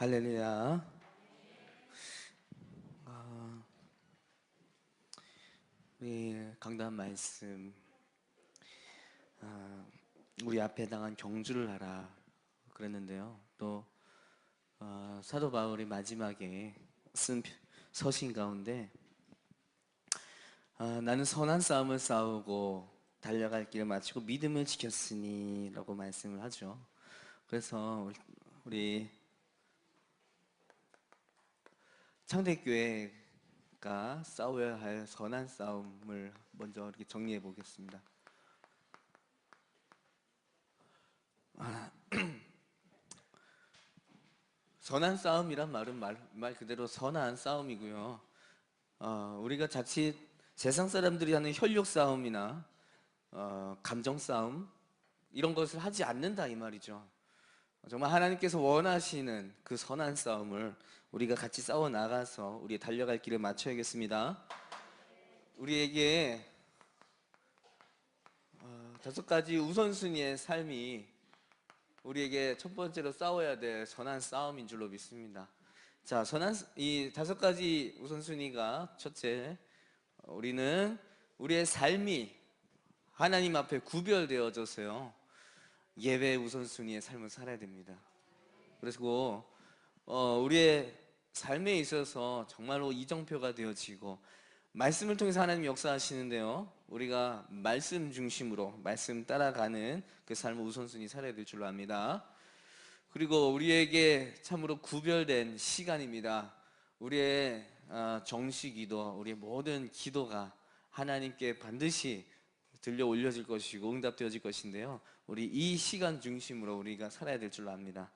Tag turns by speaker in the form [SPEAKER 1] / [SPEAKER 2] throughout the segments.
[SPEAKER 1] 할렐루야. 우리 강단 말씀, 우리 앞에 당한 경주를 하라 그랬는데요. 또 사도 바울이 마지막에 쓴 서신 가운데 나는 선한 싸움을 싸우고 달려갈 길을 마치고 믿음을 지켰으니 라고 말씀을 하죠. 그래서 우리 창대교회가 싸워야 할 선한 싸움을 먼저 이렇게 정리해 보겠습니다. 선한 싸움이란 말은 말 그대로 선한 싸움이고요. 우리가 자칫 세상 사람들이 하는 혈육 싸움이나 감정 싸움 이런 것을 하지 않는다 이 말이죠. 정말 하나님께서 원하시는 그 선한 싸움을 우리가 같이 싸워 나가서 우리 달려갈 길을 맞춰야겠습니다. 우리에게 5가지 우선순위의 삶이 우리에게 첫 번째로 싸워야 될 선한 싸움인 줄로 믿습니다. 자, 이 5가지 우선순위가 첫째, 우리는 우리의 삶이 하나님 앞에 구별되어져서요 예배 우선순위의 삶을 살아야 됩니다. 그리고 우리의 삶에 있어서 정말로 이정표가 되어지고 말씀을 통해서 하나님 역사하시는데요 우리가 말씀 중심으로 말씀 따라가는 그 삶을 우선순위 살아야 될 줄로 압니다. 그리고 우리에게 참으로 구별된 시간입니다. 우리의 정시기도, 우리의 모든 기도가 하나님께 반드시 들려 올려질 것이고 응답되어질 것인데요 우리 이 시간 중심으로 우리가 살아야 될 줄로 압니다.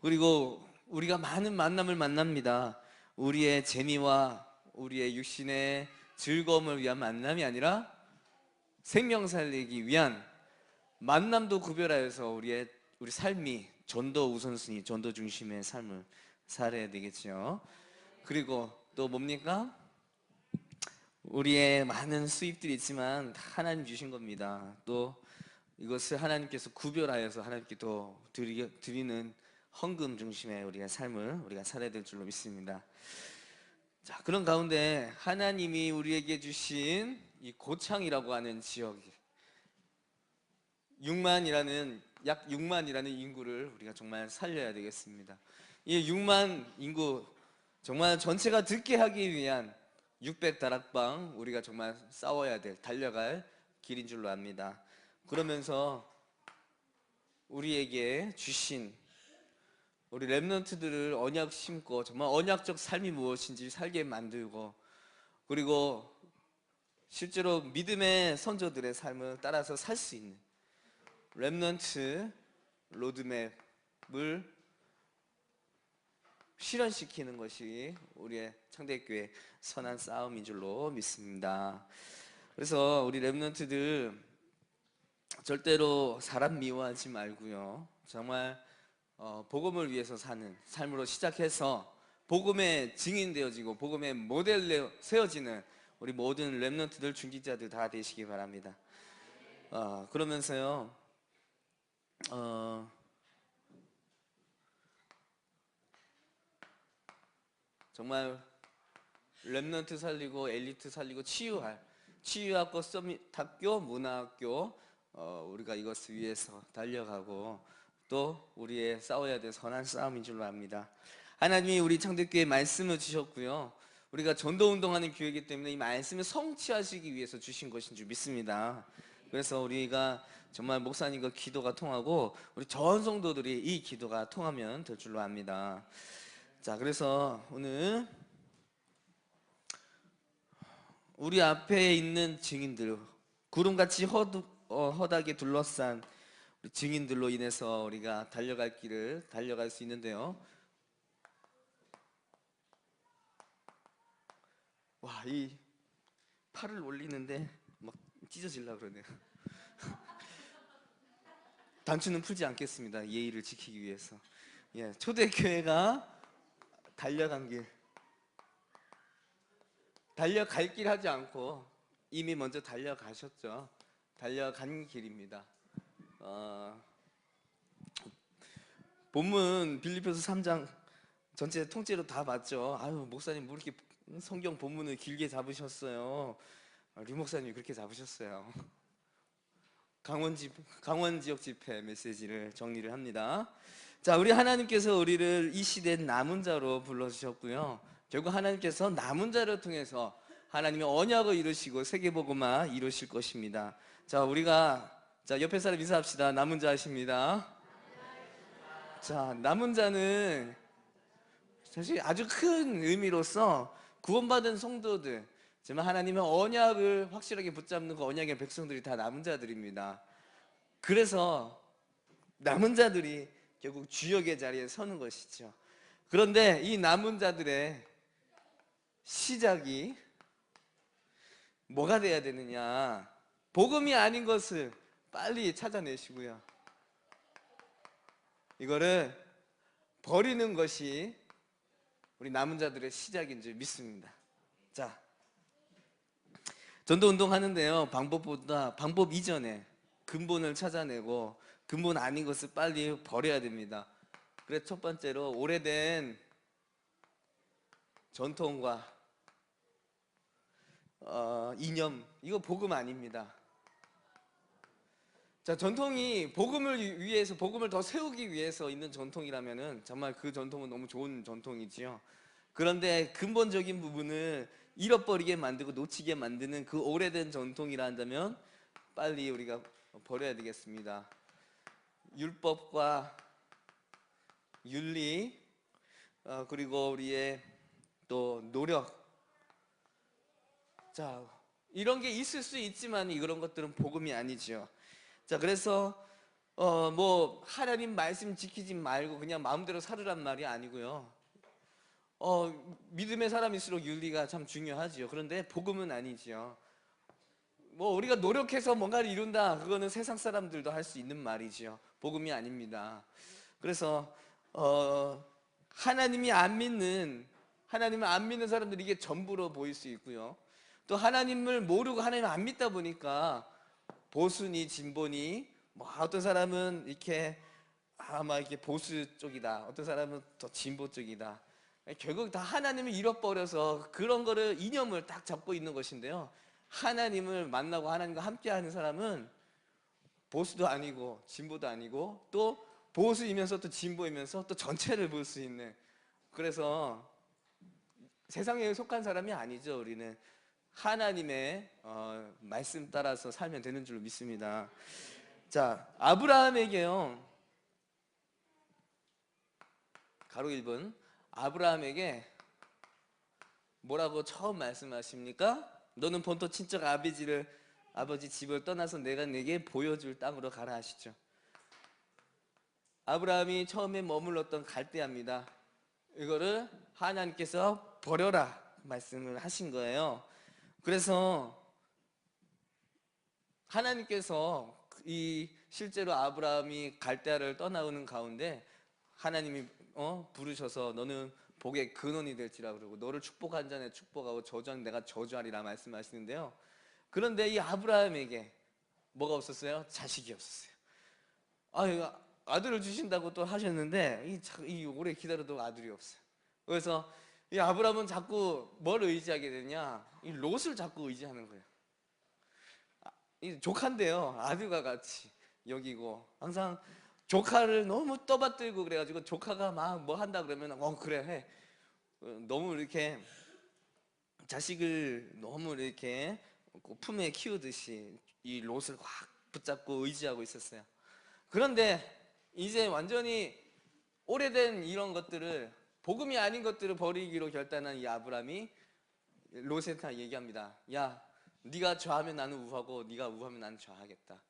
[SPEAKER 1] 그리고 우리가 많은 만남을 만납니다. 우리의 재미와 우리의 육신의 즐거움을 위한 만남이 아니라 생명 살리기 위한 만남도 구별하여서 우리 삶이 전도 우선순위, 전도 중심의 삶을 살아야 되겠죠. 그리고 또 뭡니까? 우리의 많은 수입들이 있지만 다 하나님 주신 겁니다. 또 이것을 하나님께서 구별하여서 하나님께 또 드리는 헌금 중심의 우리가 삶을 우리가 살아야 될 줄로 믿습니다. 자, 그런 가운데 하나님이 우리에게 주신 이 고창이라고 하는 지역, 약 6만이라는 인구를 우리가 정말 살려야 되겠습니다. 이 6만 인구 정말 전체가 듣게 하기 위한 600다락방 우리가 정말 싸워야 될, 달려갈 길인 줄로 압니다. 그러면서 우리에게 주신 우리 렘넌트들을 언약 심고 정말 언약적 삶이 무엇인지 살게 만들고, 그리고 실제로 믿음의 선조들의 삶을 따라서 살 수 있는 렘넌트 로드맵을 실현시키는 것이 우리의 창대교회 선한 싸움인 줄로 믿습니다. 그래서 우리 렘넌트들 절대로 사람 미워하지 말고요 정말 복음을 위해서 사는 삶으로 시작해서 복음의 증인 되어지고 복음의 모델로 세워지는 우리 모든 렘넌트들, 중직자들 다 되시기 바랍니다. 그러면서요 정말 렘넌트 살리고 엘리트 살리고 치유학교, 서밋학교, 문화학교 우리가 이것을 위해서 달려가고 또 우리의 싸워야 될 선한 싸움인 줄로 압니다. 하나님이 우리 창대교회에 말씀을 주셨고요 우리가 전도운동하는 교회이기 때문에 이 말씀을 성취하시기 위해서 주신 것인 줄 믿습니다. 그래서 우리가 정말 목사님과 기도가 통하고 우리 전 성도들이 이 기도가 통하면 될 줄로 압니다. 자, 그래서 오늘 우리 앞에 있는 증인들, 구름같이 허다게 둘러싼 증인들로 인해서 우리가 달려갈 길을 달려갈 수 있는데요 와, 이 팔을 올리는데 막 찢어질라 그러네요. 단추는 풀지 않겠습니다. 예의를 지키기 위해서. 예, 초대교회가 달려간 길, 달려갈 길 하지 않고 이미 먼저 달려가셨죠. 달려간 길입니다. 본문 빌립보서 3장 전체 통째로 다 봤죠. 아유, 목사님 뭐 이렇게 성경 본문을 길게 잡으셨어요. 류 목사님이 그렇게 잡으셨어요. 강원 지역 집회 메시지를 정리를 합니다. 자, 우리 하나님께서 우리를 이 시대 남은 자로 불러주셨고요. 결국 하나님께서 남은 자를 통해서 하나님의 언약을 이루시고 세계복음화 이루실 것입니다. 자, 우리가 옆에 사람 인사합시다. 남은 자십니다. 자, 남은 자는 사실 아주 큰 의미로서 구원받은 성도들, 정말 하나님의 언약을 확실하게 붙잡는 그 언약의 백성들이 다 남은 자들입니다. 그래서 남은 자들이 결국 주역의 자리에 서는 것이죠. 그런데 이 남은 자들의 시작이 뭐가 돼야 되느냐? 복음이 아닌 것을 빨리 찾아내시고요, 이거를 버리는 것이 우리 남은 자들의 시작인 줄 믿습니다. 자, 전도운동 하는데요, 방법보다 방법 이전에 근본을 찾아내고 근본 아닌 것을 빨리 버려야 됩니다. 그래서 첫 번째로 오래된 전통과 이념, 이거 복음 아닙니다. 자, 전통이 복음을 위해서, 복음을 더 세우기 위해서 있는 전통이라면은 정말 그 전통은 너무 좋은 전통이지요. 그런데 근본적인 부분을 잃어버리게 만들고 놓치게 만드는 그 오래된 전통이라 한다면 빨리 우리가 버려야 되겠습니다. 율법과 윤리, 그리고 우리의 또 노력, 자, 이런 게 있을 수 있지만 이런 것들은 복음이 아니죠. 자, 그래서 뭐 하나님 말씀 지키지 말고 그냥 마음대로 살으란 말이 아니고요. 믿음의 사람일수록 윤리가 참 중요하지요. 그런데 복음은 아니지요. 뭐 우리가 노력해서 뭔가를 이룬다, 그거는 세상 사람들도 할 수 있는 말이지요. 복음이 아닙니다. 그래서 하나님을 안 믿는 사람들이 이게 전부로 보일 수 있고요. 또 하나님을 모르고 하나님을 안 믿다 보니까 보수니 진보니, 뭐 어떤 사람은 이렇게 막 이렇게 보수 쪽이다, 어떤 사람은 더 진보 쪽이다. 결국 다 하나님을 잃어버려서 그런 거를 이념을 딱 잡고 있는 것인데요. 하나님을 만나고 하나님과 함께하는 사람은 보수도 아니고 진보도 아니고 또 보수이면서 또 진보이면서 또 전체를 볼 수 있는, 그래서 세상에 속한 사람이 아니죠. 우리는 하나님의 말씀 따라서 살면 되는 줄로 믿습니다. 자, 아브라함에게요, 가로 1분, 아브라함에게 뭐라고 처음 말씀하십니까? 너는 본토 친척 아버지 집을 떠나서 내가 내게 보여줄 땅으로 가라 하시죠. 아브라함이 처음에 머물렀던 갈대아입니다. 이거를 하나님께서 버려라 말씀을 하신 거예요. 그래서 하나님께서 실제로 아브라함이 갈대아를 떠나오는 가운데 하나님이 부르셔서 너는 복의 근원이 될지라 그러고 너를 축복한 자는 축복하고 저주한 내가 저주하리라 말씀하시는데요. 그런데 이 아브라함에게 뭐가 없었어요? 자식이 없었어요. 아들을 주신다고 또 하셨는데 이 오래 기다려도 아들이 없어요. 그래서 이 아브라함은 자꾸 뭘 의지하게 되냐? 이 롯을 자꾸 의지하는 거예요. 이 조카인데요, 아들과 같이 여기고 항상 조카를 너무 떠받들고 그래가지고 조카가 막 뭐 한다 그러면 그래 해. 너무 이렇게 자식을 너무 이렇게 품에 키우듯이 이 롯을 확 붙잡고 의지하고 있었어요. 그런데 이제 완전히 오래된 이런 것들을, 복음이 아닌 것들을 버리기로 결단한 이 아브라함이 롯한테 얘기합니다. 야, 네가 좌하면 나는 우하고 네가 우하면 나는 좌하겠다.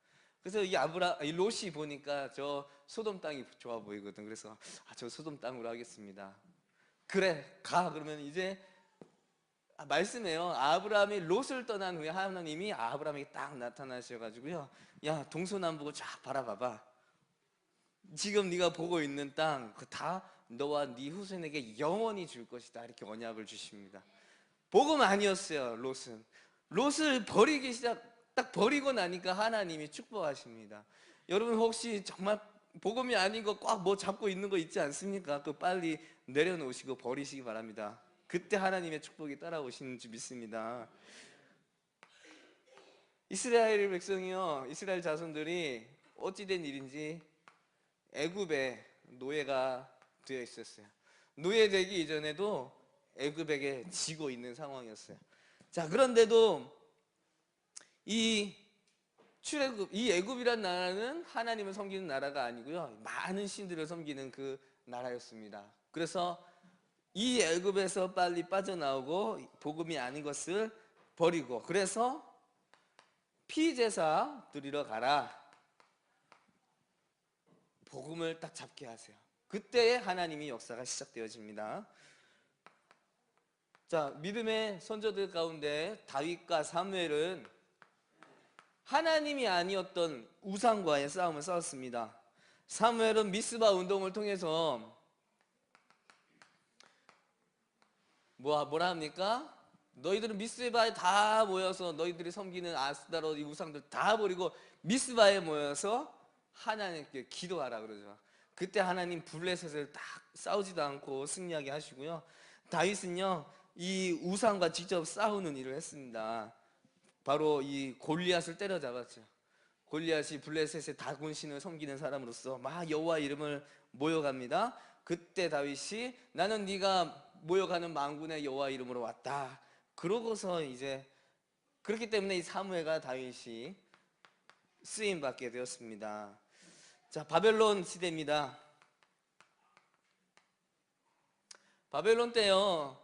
[SPEAKER 1] 그래서 이 롯이 보니까 저 소돔 땅이 좋아 보이거든. 그래서 저 소돔 땅으로 하겠습니다. 그래, 가. 그러면 이제 말씀해요. 아브라함이 롯을 떠난 후에 하나님이 아브라함에게 딱 나타나셔가지고요, 야, 동서남북을 쫙 바라봐봐. 지금 네가 보고 있는 땅 그 다 너와 네 후손에게 영원히 줄 것이다, 이렇게 언약을 주십니다. 복음 아니었어요. 롯을 딱 버리고 나니까 하나님이 축복하십니다. 여러분 혹시 정말 복음이 아닌 거 꽉 뭐 잡고 있는 거 있지 않습니까? 그 빨리 내려놓으시고 버리시기 바랍니다. 그때 하나님의 축복이 따라오시는 줄 믿습니다. 이스라엘 백성이요, 이스라엘 자손들이 어찌된 일인지 애굽의 노예가 되어 있었어요. 노예되기 이전에도 애굽에게 지고 있는 상황이었어요. 자, 그런데도 이 출애굽, 이 애굽이란 나라는 하나님을 섬기는 나라가 아니고요, 많은 신들을 섬기는 그 나라였습니다. 그래서 이 애굽에서 빨리 빠져나오고 복음이 아닌 것을 버리고, 그래서 피제사 드리러 가라, 복음을 딱 잡게 하세요. 그때에 하나님이 역사가 시작되어집니다. 자, 믿음의 선조들 가운데 다윗과 사무엘은 하나님이 아니었던 우상과의 싸움을 싸웠습니다. 사무엘은 미스바 운동을 통해서 뭐라 합니까? 너희들은 미스바에 다 모여서 너희들이 섬기는 아스타롯 이 우상들 다 버리고 미스바에 모여서 하나님께 기도하라 그러죠. 그때 하나님 블레셋을 딱 싸우지도 않고 승리하게 하시고요. 다윗은요, 이 우상과 직접 싸우는 일을 했습니다. 바로 이 골리앗을 때려잡았죠. 골리앗이 블레셋의 다곤신을 섬기는 사람으로서 막 여호와 이름을 모여갑니다. 그때 다윗이 나는 네가 모여가는 만군의 여호와 이름으로 왔다. 그러고서 이제 그렇기 때문에 이 사무엘과 다윗이 쓰임 받게 되었습니다. 자, 바벨론 시대입니다. 바벨론 때요,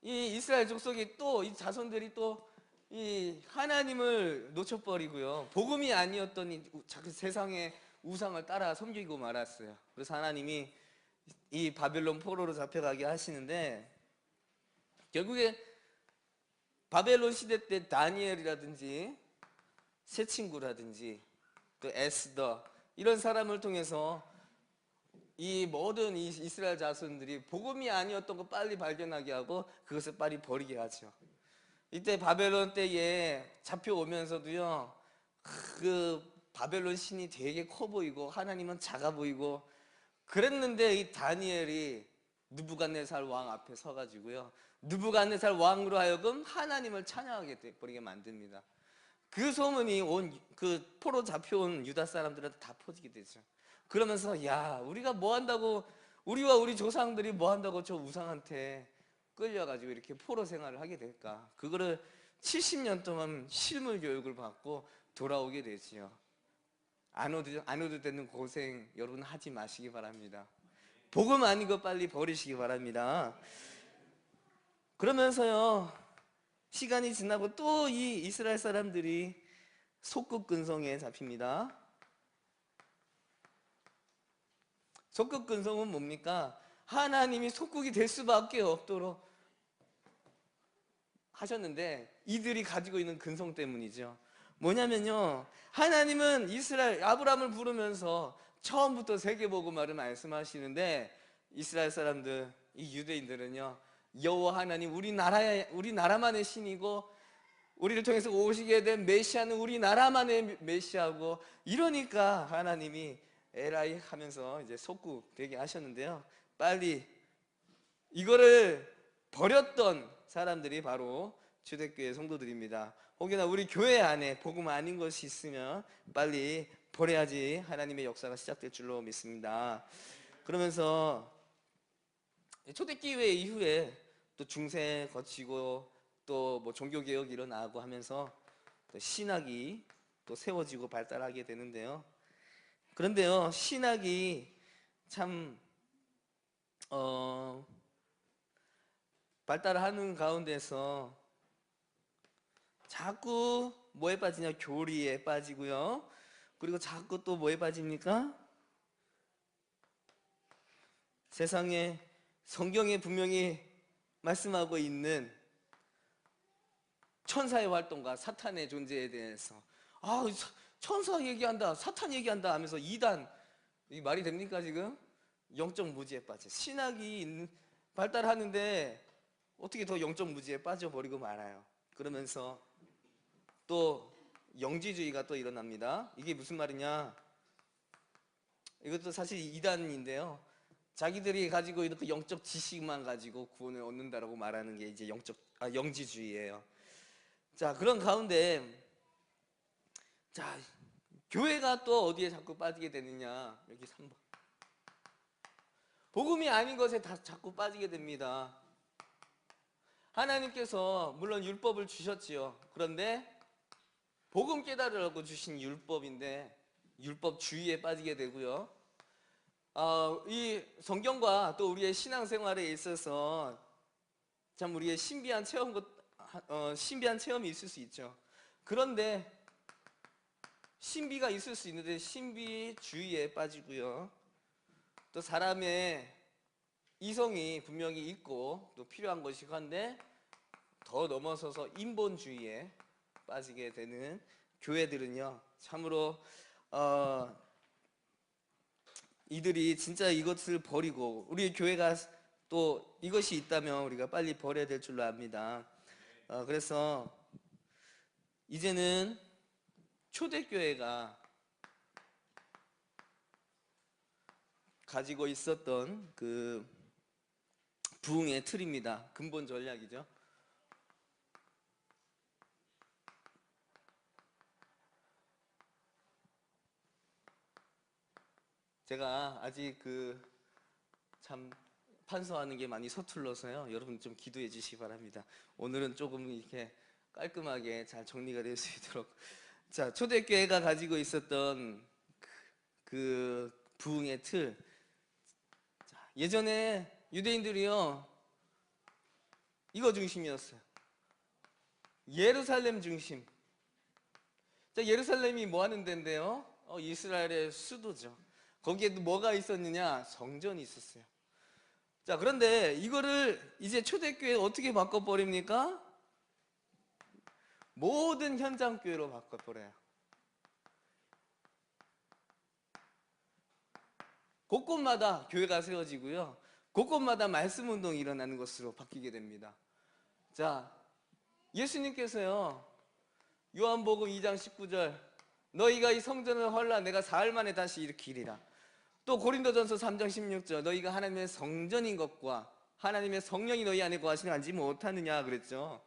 [SPEAKER 1] 이 이스라엘 족속이 또 이 자손들이 또 이 하나님을 놓쳐버리고요, 복음이 아니었던 이 세상의 우상을 따라 섬기고 말았어요. 그래서 하나님이 이 바벨론 포로로 잡혀가게 하시는데, 결국에 바벨론 시대 때 다니엘이라든지 새 친구라든지 또 에스더 이런 사람을 통해서 이 모든 이 이스라엘 자손들이 복음이 아니었던 거 빨리 발견하게 하고 그것을 빨리 버리게 하죠. 이때 바벨론 때에 잡혀오면서도요, 그 바벨론 신이 되게 커 보이고 하나님은 작아 보이고 그랬는데, 이 다니엘이 느부갓네살 왕 앞에 서가지고요, 느부갓네살 왕으로 하여금 하나님을 찬양하게 돼버리게 만듭니다. 그 소문이 온 그 포로 잡혀온 유다 사람들한테 다 퍼지게 되죠. 그러면서 야, 우리가 뭐 한다고, 우리와 우리 조상들이 뭐 한다고 저 우상한테 끌려가지고 이렇게 포로 생활을 하게 될까. 그거를 70년 동안 실물 교육을 받고 돌아오게 되지요. 안 오도 되는 고생 여러분 하지 마시기 바랍니다. 복음 아닌 거 빨리 버리시기 바랍니다. 그러면서요, 시간이 지나고 또 이 이스라엘 사람들이 속국근성에 잡힙니다. 속국근성은 뭡니까? 하나님이 속국이 될 수밖에 없도록 하셨는데 이들이 가지고 있는 근성 때문이죠. 뭐냐면요, 하나님은 이스라엘 아브라함을 부르면서 처음부터 세계복음화를 말씀하시는데, 이스라엘 사람들, 이 유대인들은요, 여호와 하나님, 우리 나라만의 신이고 우리를 통해서 오시게 된 메시아는 우리 나라만의 메시아고, 이러니까 하나님이 에라이 하면서 이제 속국 되게 하셨는데요, 빨리 이거를 버렸던 사람들이 바로 초대교회 성도들입니다. 혹여나 우리 교회 안에 복음 아닌 것이 있으면 빨리 버려야지 하나님의 역사가 시작될 줄로 믿습니다. 그러면서 초대교회 이후에 또 중세 거치고 또 뭐 종교개혁이 일어나고 하면서 또 신학이 또 세워지고 발달하게 되는데요. 그런데요, 신학이 참 발달하는 가운데서 자꾸 뭐에 빠지냐, 교리에 빠지고요. 그리고 자꾸 또 뭐에 빠집니까? 세상에 성경에 분명히 말씀하고 있는 천사의 활동과 사탄의 존재에 대해서 천사 얘기한다, 사탄 얘기한다 하면서 이단, 이 말이 됩니까 지금? 영적 무지에 빠져. 신학이 발달하는데 어떻게 더 영적 무지에 빠져버리고 말아요. 그러면서 또 영지주의가 또 일어납니다. 이게 무슨 말이냐? 이것도 사실 이단인데요. 자기들이 가지고 있는 그 영적 지식만 가지고 구원을 얻는다라고 말하는 게 이제 영지주의예요. 자, 그런 가운데 자, 교회가 또 어디에 자꾸 빠지게 되느냐? 여기 3번. 복음이 아닌 것에 다 자꾸 빠지게 됩니다. 하나님께서 물론 율법을 주셨지요. 그런데 복음 깨달으라고 주신 율법인데 율법주의에 빠지게 되고요. 이 성경과 또 우리의 신앙생활에 있어서 참 우리의 신비한 체험이 있을 수 있죠. 그런데 신비가 있을 수 있는데 신비주의에 빠지고요. 또 사람의 이성이 분명히 있고 또 필요한 것이고 한데 더 넘어서서 인본주의에 빠지게 되는 교회들은요, 참으로 이들이 진짜 이것을 버리고, 우리 교회가 또 이것이 있다면 우리가 빨리 버려야 될 줄로 압니다. 그래서 이제는 초대교회가 가지고 있었던 그 부흥의 틀입니다. 근본 전략이죠. 제가 아직 참 판서하는 게 많이 서툴러서요. 여러분 좀 기도해 주시기 바랍니다. 오늘은 조금 이렇게 깔끔하게 잘 정리가 될 수 있도록. 자, 초대교회가 가지고 있었던 그 부흥의 틀. 자, 예전에 유대인들이요, 이거 중심이었어요. 예루살렘 중심. 자, 예루살렘이 뭐 하는 데인데요? 이스라엘의 수도죠. 거기에도 뭐가 있었느냐? 성전이 있었어요. 자, 그런데 이거를 이제 초대교회 어떻게 바꿔버립니까? 모든 현장교회로 바꿔버려요. 곳곳마다 교회가 세워지고요, 곳곳마다 말씀 운동이 일어나는 것으로 바뀌게 됩니다. 자, 예수님께서요, 요한복음 2장 19절, 너희가 이 성전을 헐라 내가 사흘 만에 다시 일으키리라. 또 고린도전서 3장 16절, 너희가 하나님의 성전인 것과 하나님의 성령이 너희 안에 거하시니 알지 못하느냐 그랬죠.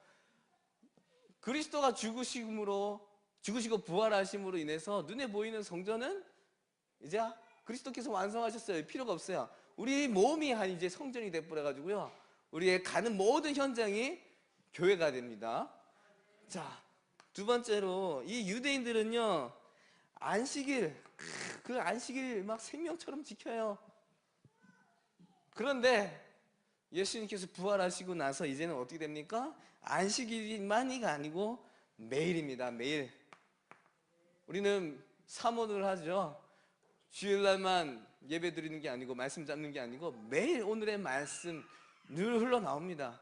[SPEAKER 1] 그리스도가 죽으시고 부활하심으로 인해서 눈에 보이는 성전은 이제 그리스도께서 완성하셨어요. 필요가 없어요. 우리 몸이 이제 성전이 돼버려가지고요, 우리의 가는 모든 현장이 교회가 됩니다. 자, 두 번째로 이 유대인들은요, 그 안식일 막 생명처럼 지켜요. 그런데 예수님께서 부활하시고 나서 이제는 어떻게 됩니까? 안식일만이가 아니고 매일입니다. 매일. 우리는 사모를 하죠. 주일날만 예배 드리는 게 아니고 말씀 잡는 게 아니고 매일 오늘의 말씀 늘 흘러나옵니다.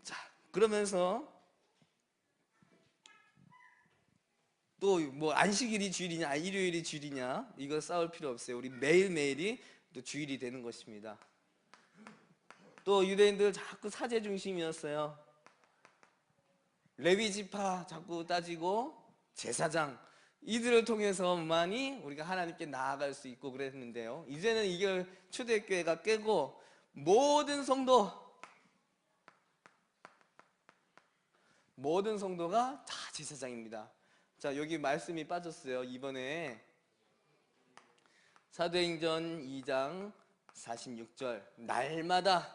[SPEAKER 1] 자, 그러면서 또 뭐 안식일이 주일이냐 일요일이 주일이냐 이거 싸울 필요 없어요. 우리 매일매일이 또 주일이 되는 것입니다. 또 유대인들 자꾸 사제 중심이었어요. 레위 지파 자꾸 따지고 제사장, 이들을 통해서만이 우리가 하나님께 나아갈 수 있고 그랬는데요, 이제는 이걸 초대교회가 깨고 모든 성도가 다 제사장입니다. 자, 여기 말씀이 빠졌어요. 이번에 사도행전 2장 46절, 날마다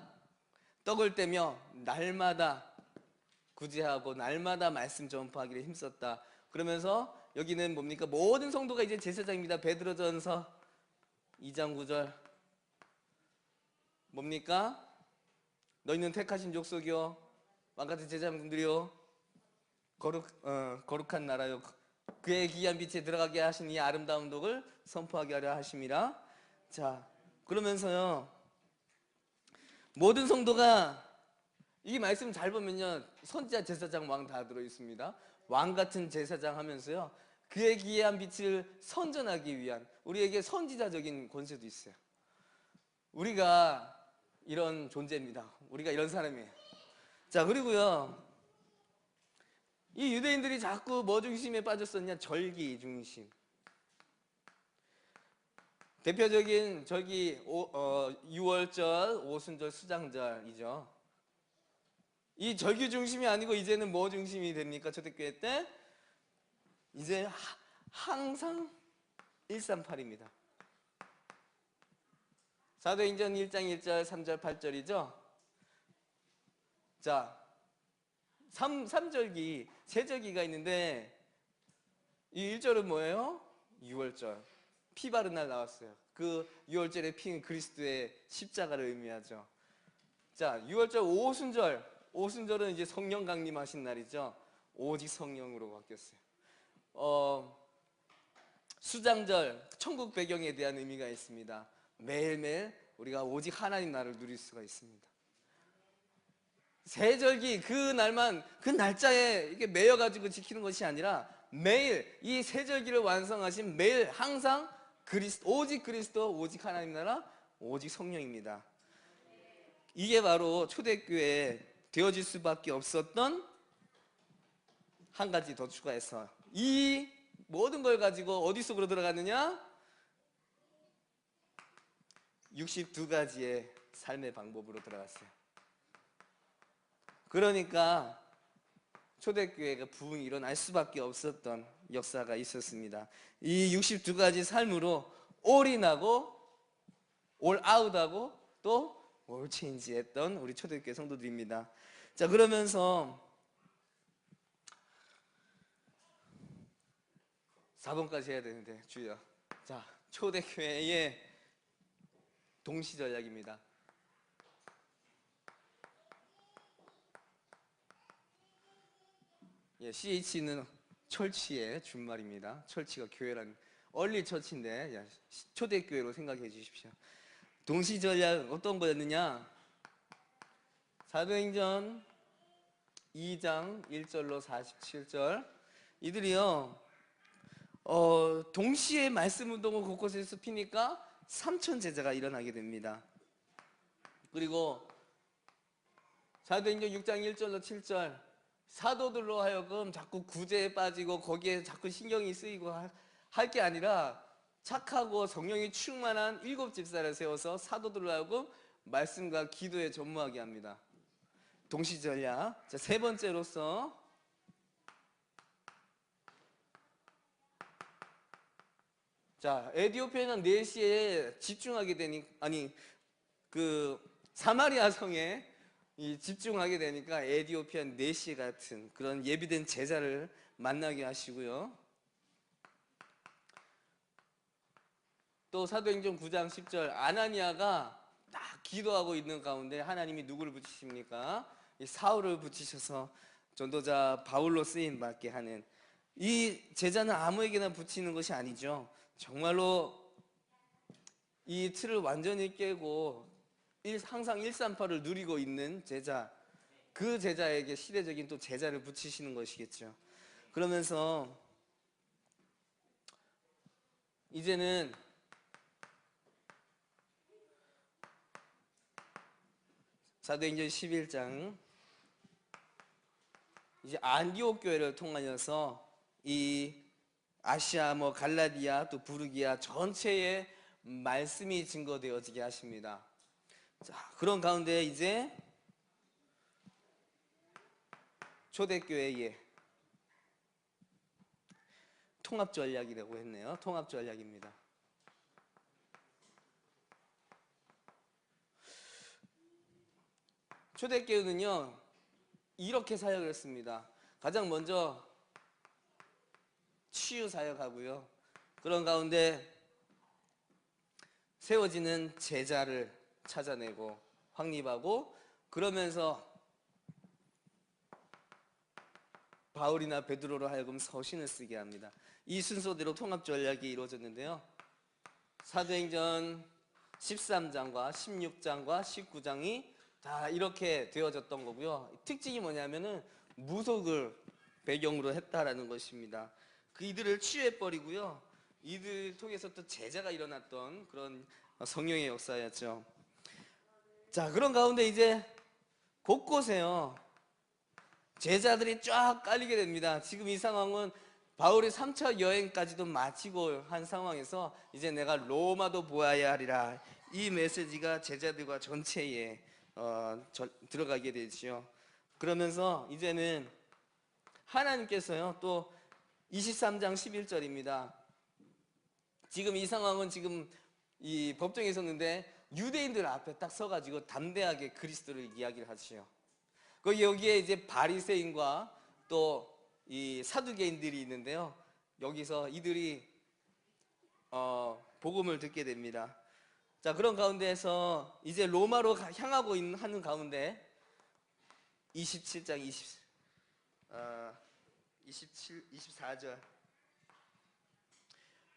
[SPEAKER 1] 떡을 떼며 날마다 구제하고 날마다 말씀 전파하기를 힘썼다. 그러면서 여기는 뭡니까? 모든 성도가 이제 제사장입니다. 베드로전서 2장 9절 뭡니까? 너희는 택하신 족속이요 왕같은 제자분들이요 거룩한 나라요 그의 귀한 빛에 들어가게 하신 이 아름다운 독을 선포하게 하려 하심이라. 자, 그러면서요, 모든 성도가 이 말씀 잘 보면요, 선지자, 제사장, 왕 다 들어있습니다. 왕같은 제사장 하면서요, 그의 귀한 빛을 선전하기 위한 우리에게 선지자적인 권세도 있어요. 우리가 이런 존재입니다. 우리가 이런 사람이에요. 자, 그리고요, 이 유대인들이 자꾸 뭐 중심에 빠졌었냐? 절기 중심. 대표적인 저기 6월절, 오순절, 수장절이죠. 이 절기 중심이 아니고 이제는 뭐 중심이 됩니까? 초대교회 때 이제 항상 138입니다. 사도행전 1장 1절, 3절, 8절이죠. 자, 3절기, 세절기가 있는데 이 1절은 뭐예요? 6월절. 피 바른 날 나왔어요. 그 6월절의 피는 그리스도의 십자가를 의미하죠. 자, 6월절 오순절. 오순절은 이제 성령 강림하신 날이죠. 오직 성령으로 바뀌었어요. 수장절, 천국 배경에 대한 의미가 있습니다. 매일매일 우리가 오직 하나님 나라를 누릴 수가 있습니다. 세절기 그 날만 그 날짜에 이게 매여가지고 지키는 것이 아니라 매일 이 세절기를 완성하신 매일 항상 오직 그리스도, 오직 하나님 나라, 오직 성령입니다. 이게 바로 초대교회에 되어질 수밖에 없었던 한 가지 더 추가해서 이 모든 걸 가지고 어디 속으로 들어갔느냐? 62가지의 삶의 방법으로 들어갔어요. 그러니까 초대교회가 부흥이 일어날 수밖에 없었던 역사가 있었습니다. 이 62가지 삶으로 올인하고 올아웃하고 또 올체인지했던 우리 초대교회 성도들입니다. 자, 그러면서 4번까지 해야 되는데 주여. 자, 초대교회의 동시전략입니다. 예, CH는 철치의 준말입니다. 철치가 교회란 얼리 처치인데 초대교회로 생각해 주십시오. 동시전략 어떤 거였느냐? 사도행전 2장 1절로 47절 이들이요 동시에 말씀 운동을 곳곳에서 피니까 3천 제자가 일어나게 됩니다. 그리고 사도행전 6장 1절로 7절 사도들로 하여금 자꾸 구제에 빠지고 거기에 자꾸 신경이 쓰이고 할 게 아니라 착하고 성령이 충만한 7집사를 세워서 사도들로 하여금 말씀과 기도에 전무하게 합니다. 동시전략. 자, 세 번째로서 자, 에티오피아는 4시에 집중하게 되니 그 사마리아 성에 집중하게 되니까 에티오피아 4시 같은 그런 예비된 제자를 만나게 하시고요. 또 사도행전 9장 10절 아나니아가 딱 기도하고 있는 가운데 하나님이 누구를 붙이십니까? 이 사울을 붙이셔서 전도자 바울로 쓰임 받게 하는 이 제자는 아무에게나 붙이는 것이 아니죠. 정말로 이 틀을 완전히 깨고 항상 138을 누리고 있는 제자, 그 제자에게 시대적인 또 제자를 붙이시는 것이겠죠. 그러면서 이제는 사도행전 11장 이제 안디옥 교회를 통하여서 이 아시아 갈라디아 또 부르기아 전체에 말씀이 증거되어지게 하십니다. 자, 그런 가운데 이제 초대교회의 통합 전략이라고 했네요. 통합 전략입니다. 초대교회는요 이렇게 사역을 했습니다. 가장 먼저 치유 사역하고요. 그런 가운데 세워지는 제자를 찾아내고 확립하고 그러면서 바울이나 베드로로 하여금 서신을 쓰게 합니다. 이 순서대로 통합 전략이 이루어졌는데요. 사도행전 13장과 16장과 19장이 다 이렇게 되어졌던 거고요. 특징이 뭐냐면은 무속을 배경으로 했다라는 것입니다. 그 이들을 치유해버리고요. 이들 통해서 또 제자가 일어났던 그런 성령의 역사였죠. 자, 그런 가운데 이제 곳곳에요 제자들이 쫙 깔리게 됩니다. 지금 이 상황은 바울이 3차 여행까지도 마치고 한 상황에서 이제 내가 로마도 보아야 하리라, 이 메시지가 제자들과 전체에 들어가게 되죠. 그러면서 이제는 하나님께서요, 또 23장 11절입니다. 지금 이 상황은 지금 이 법정에 있었는데 유대인들 앞에 딱 서가지고 담대하게 그리스도를 이야기를 하시죠. 여기에 이제 바리새인과 또 이 사두개인들이 있는데요. 여기서 이들이 복음을 듣게 됩니다. 자, 그런 가운데에서 이제 로마로 향하고 하는 가운데 27장 24절,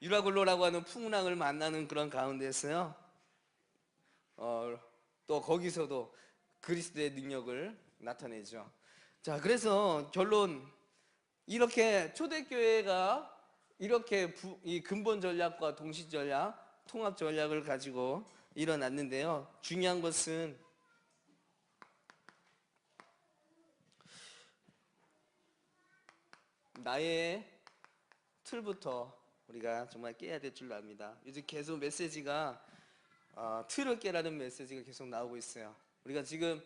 [SPEAKER 1] 유라굴로라고 하는 풍랑을 만나는 그런 가운데서요, 또 거기서도 그리스도의 능력을 나타내죠. 자, 그래서 결론, 이렇게 초대교회가 이렇게 이 근본 전략과 동시 전략, 통합 전략을 가지고 일어났는데요. 중요한 것은 나의 틀부터 우리가 정말 깨야 될 줄로 압니다. 요즘 계속 메시지가 틀을 깨라는 메시지가 계속 나오고 있어요. 우리가 지금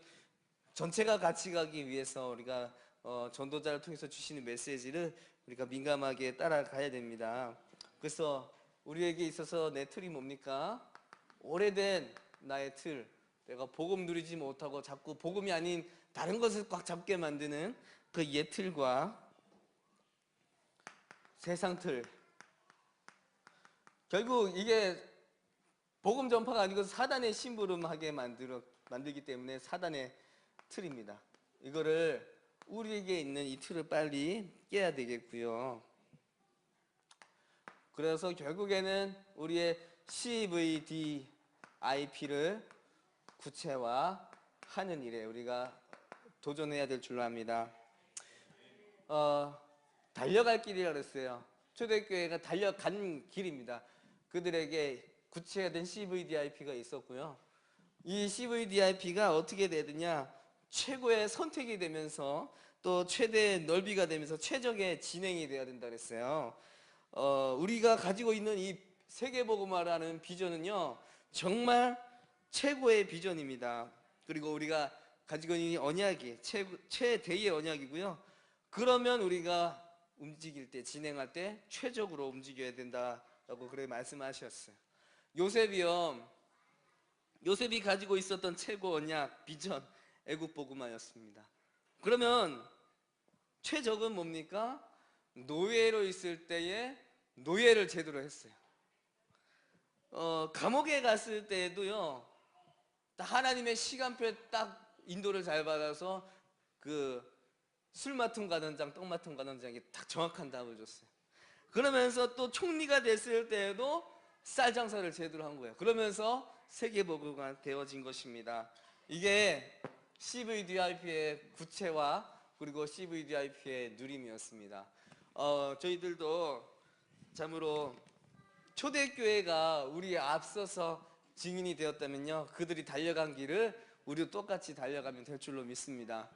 [SPEAKER 1] 전체가 같이 가기 위해서 우리가 전도자를 통해서 주시는 메시지를 우리가 민감하게 따라가야 됩니다. 그래서 우리에게 있어서 내 틀이 뭡니까? 오래된 나의 틀, 내가 복음 누리지 못하고 자꾸 복음이 아닌 다른 것을 꽉 잡게 만드는 그 옛 틀과 세상 틀, 결국 이게 복음 전파가 아니고 사단의 심부름하게 만들기 때문에 사단의 틀입니다. 이거를 우리에게 있는 이 틀을 빨리 깨야 되겠고요. 그래서 결국에는 우리의 CVDIP를 구체화하는 일에 우리가 도전해야 될 줄로 압니다. 달려갈 길이라 그랬어요. 초대교회가 달려간 길입니다. 그들에게 구체화된 CVDIP가 있었고요. 이 CVDIP가 어떻게 되느냐, 최고의 선택이 되면서 또 최대의 넓이가 되면서 최적의 진행이 되어야 된다 그랬어요. 우리가 가지고 있는 이 세계복음화라는 비전은요, 정말 최고의 비전입니다. 그리고 우리가 가지고 있는 언약이 최대의 언약이고요. 그러면 우리가 움직일 때, 진행할 때 최적으로 움직여야 된다라고 그렇게 말씀하셨어요. 요셉이 가지고 있었던 최고 언약, 비전, 애국복음화였습니다. 그러면 최적은 뭡니까? 노예로 있을 때에 노예를 제대로 했어요. 감옥에 갔을 때에도요, 하나님의 시간표에 딱 인도를 잘 받아서 그 술 맡은 가는장, 떡 맡은 가는장이 딱 정확한 답을 줬어요. 그러면서 또 총리가 됐을 때에도 쌀 장사를 제대로 한 거예요. 그러면서 세계복음화가 되어진 것입니다. 이게 CVDIP의 구체화, 그리고 CVDIP의 누림이었습니다. 저희들도 참으로 초대교회가 우리에 앞서서 증인이 되었다면요, 그들이 달려간 길을 우리도 똑같이 달려가면 될 줄로 믿습니다.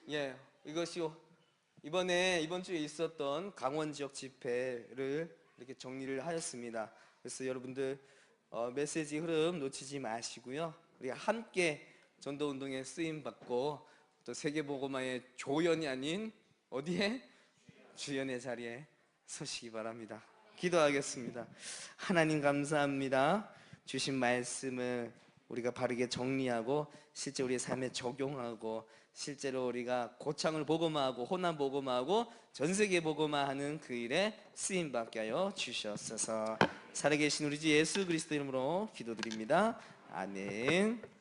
[SPEAKER 1] 예, 이것이 이번 주에 있었던 강원 지역 집회를 이렇게 정리를 하였습니다. 그래서 여러분들 메시지 흐름 놓치지 마시고요, 우리 함께 전도운동에 쓰임받고 또 세계복음화의 조연이 아닌 어디에? 주연의 자리에 서시기 바랍니다. 기도하겠습니다. 하나님 감사합니다. 주신 말씀을 우리가 바르게 정리하고 실제 우리의 삶에 적용하고 실제로 우리가 고창을 복음화하고 호남 복음화하고 전세계 복음화하는 그 일에 쓰임받게 하여 주시옵소서. 살아계신 우리 주 예수 그리스도 이름으로 기도드립니다. 아멘.